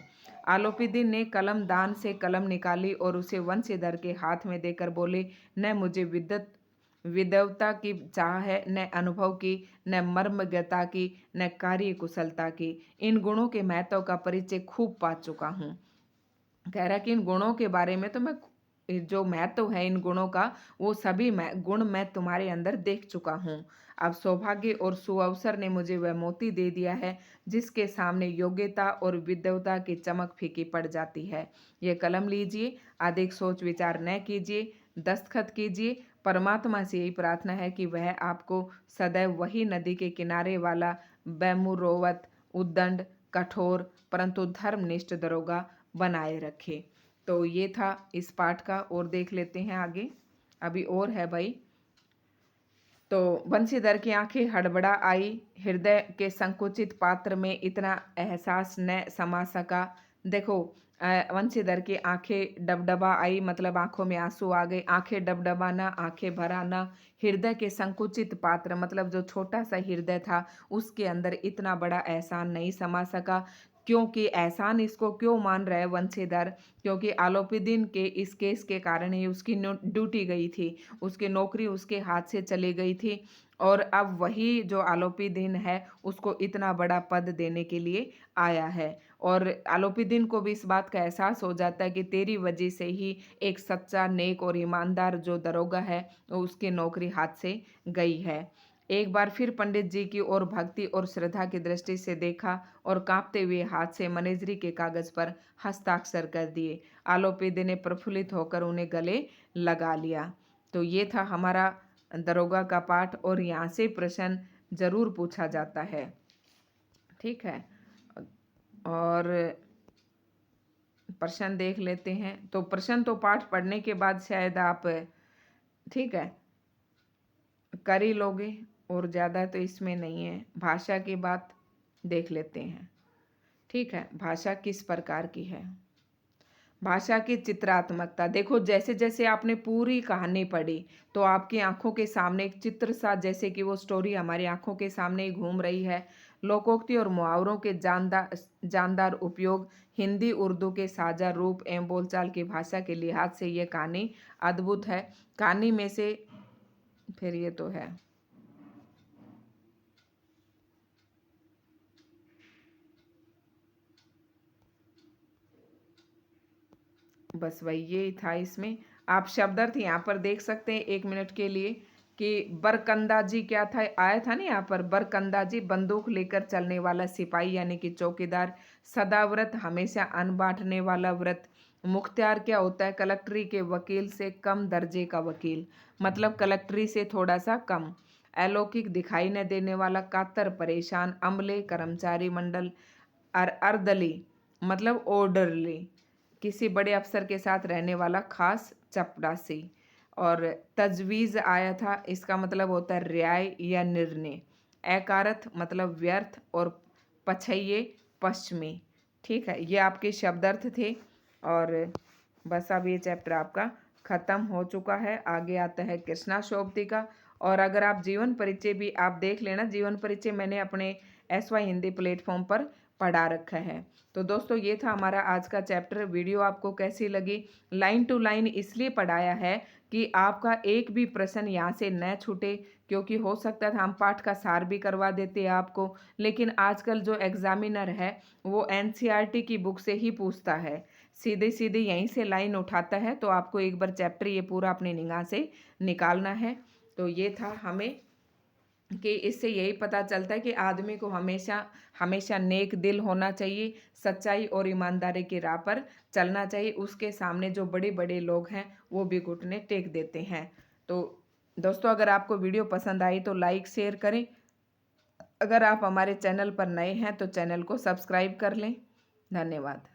आलोपीदीन ने कलम दान से कलम निकाली और उसे वंशीधर के हाथ में देकर बोले, न मुझे विद्वता की चाह है, न अनुभव की, न मर्मज्ञता की, न कार्य कुशलता की। इन गुणों के महत्व का परिचय खूब पा चुका हूँ। कह रहा है कि इन गुणों के बारे में तो मैं जो महत्व है इन गुणों का वो सभी गुण मैं तुम्हारे अंदर देख चुका हूँ। अब सौभाग्य और सुअवसर ने मुझे वह मोती दे दिया है जिसके सामने योग्यता और विद्वता की चमक फीकी पड़ जाती है। ये कलम लीजिए, अधिक सोच विचार न कीजिए, दस्तखत कीजिए। परमात्मा से यही प्रार्थना है कि वह आपको सदैव वही नदी के किनारे वाला बैमुरोवत, उद्दंड, कठोर परंतु धर्मनिष्ठ दरोगा बनाए रखे। तो ये था इस पाठ का, और देख लेते हैं आगे। अभी और है भाई। तो बंशीधर की आंखें हड़बड़ा आई, हृदय के संकुचित पात्र में इतना एहसास न समा सका। देखो, वंशीधर की आंखें डबडबा आई, मतलब आंखों में आंसू आ गए। आंखें डबडबाना, आंखें भराना, हृदय के संकुचित पात्र मतलब जो छोटा सा हृदय था उसके अंदर इतना बड़ा एहसान नहीं समा सका। क्योंकि एहसान इसको क्यों मान रहे वंशीधर? क्योंकि आलोपीदीन के इस केस के कारण ही उसकी ड्यूटी गई थी, उसकी नौकरी उसके हाथ से चली गई थी, और अब वही जो आलोपीदीन है उसको इतना बड़ा पद देने के लिए आया है। और आलोपीदीन को भी इस बात का एहसास हो जाता है कि तेरी वजह से ही एक सच्चा, नेक और ईमानदार जो दरोगा है उसकी नौकरी हाथ से गई है। एक बार फिर पंडित जी की ओर भक्ति और श्रद्धा की दृष्टि से देखा और कांपते हुए हाथ से मनेजरी के कागज पर हस्ताक्षर कर दिए। आलोपीदीन ने प्रफुल्लित होकर उन्हें गले लगा लिया। तो ये था हमारा दरोगा का पाठ, और यहाँ से प्रश्न जरूर पूछा जाता है। ठीक है, और प्रश्न देख लेते हैं। तो प्रश्न तो पाठ पढ़ने के बाद शायद आप, ठीक है, कर ही लोगे, और ज़्यादा तो इसमें नहीं है। भाषा की बात देख लेते हैं। ठीक है, भाषा किस प्रकार की है? भाषा की चित्रात्मकता देखो, जैसे जैसे आपने पूरी कहानी पढ़ी तो आपकी आंखों के सामने एक चित्र सा, जैसे कि वो स्टोरी हमारी आंखों के सामने ही घूम रही है। लोकोक्ति और मुहावरों के जानदार उपयोग, हिंदी उर्दू के साझा रूप एवं बोलचाल की भाषा के लिहाज से ये कहानी अद्भुत है। कहानी में से फिर ये तो है, बस वही ये था इसमें। आप शब्दार्थ यहाँ पर देख सकते हैं 1 मिनट के लिए कि बरकंदाजी क्या था, आया था ना यहाँ पर, बरकंदाजी बंदूक लेकर चलने वाला सिपाही यानी कि चौकीदार। सदाव्रत हमेशा अन्न बांटने वाला व्रत। मुख्तियार क्या होता है? कलेक्ट्री के वकील से कम दर्जे का वकील, मतलब कलेक्ट्री से थोड़ा सा कम। अलौकिक दिखाई न देने वाला, कातर परेशान, अमले कर्मचारी मंडल। अर्दली मतलब ओर्डरली, किसी बड़े अफसर के साथ रहने वाला खास चपरासी। और तजवीज़ आया था, इसका मतलब होता है राय या निर्णय। एकारथ मतलब व्यर्थ और पछइये पश्चिमी। ठीक है, ये आपके शब्दार्थ थे। और बस अब ये चैप्टर आपका ख़त्म हो चुका है। आगे आता है कृष्णा शोभती का। और अगर आप जीवन परिचय भी आप देख लेना, जीवन परिचय मैंने अपने SY हिंदी प्लेटफॉर्म पर पढ़ा रखा है। तो दोस्तों ये था हमारा आज का चैप्टर। वीडियो आपको कैसी लगी? लाइन टू लाइन इसलिए पढ़ाया है कि आपका एक भी प्रश्न यहाँ से न छूटे, क्योंकि हो सकता था हम पाठ का सार भी करवा देते आपको, लेकिन आजकल जो एग्जामिनर है वो NCERT की बुक से ही पूछता है, सीधे सीधे यहीं से लाइन उठाता है। तो आपको एक बार चैप्टर ये पूरा अपनी निगाह से निकालना है। तो ये था हमें कि इससे यही पता चलता है कि आदमी को हमेशा हमेशा नेक दिल होना चाहिए, सच्चाई और ईमानदारी की राह पर चलना चाहिए। उसके सामने जो बड़े बड़े लोग हैं वो भी घुटने टेक देते हैं। तो दोस्तों अगर आपको वीडियो पसंद आई तो लाइक शेयर करें। अगर आप हमारे चैनल पर नए हैं तो चैनल को सब्सक्राइब कर लें। धन्यवाद।